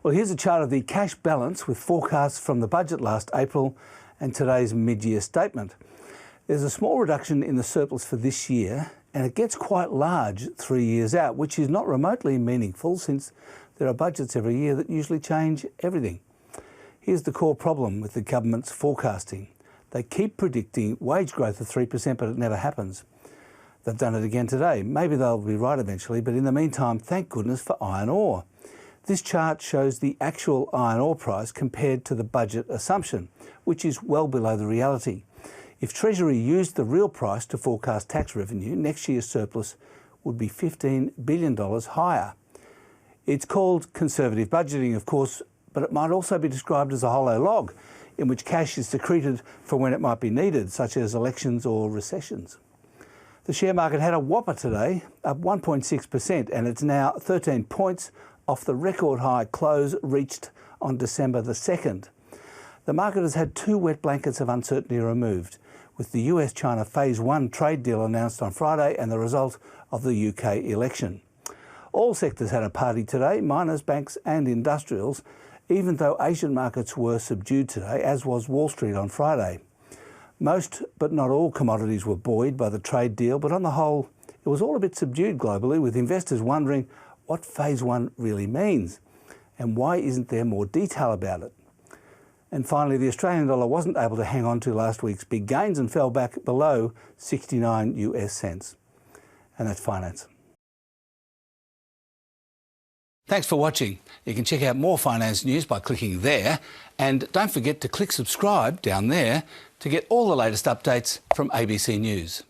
Well, here's a chart of the cash balance with forecasts from the budget last April and today's mid-year statement. There's a small reduction in the surplus for this year, and it gets quite large 3 years out, which is not remotely meaningful since there are budgets every year that usually change everything. Here's the core problem with the government's forecasting. They keep predicting wage growth of 3%, but it never happens. They've done it again today. Maybe they'll be right eventually, but in the meantime, thank goodness for iron ore. This chart shows the actual iron ore price compared to the budget assumption, which is well below the reality. If Treasury used the real price to forecast tax revenue, next year's surplus would be $15 billion higher. It's called conservative budgeting, of course, but it might also be described as a hollow log, in which cash is secreted for when it might be needed, such as elections or recessions. The share market had a whopper today, up 1.6%, and it's now 13 points off the record high close reached on December the 2nd. The market has had two wet blankets of uncertainty removed, with the US-China Phase 1 trade deal announced on Friday and the result of the UK election. All sectors had a party today, miners, banks and industrials, even though Asian markets were subdued today, as was Wall Street on Friday. Most, but not all, commodities were buoyed by the trade deal, but on the whole, it was all a bit subdued globally, with investors wondering what Phase 1 really means and why isn't there more detail about it. And finally, the Australian dollar wasn't able to hang on to last week's big gains and fell back below 69 US cents. And that's finance. Thanks for watching. You can check out more finance news by clicking there, and don't forget to click subscribe down there to get all the latest updates from ABC News.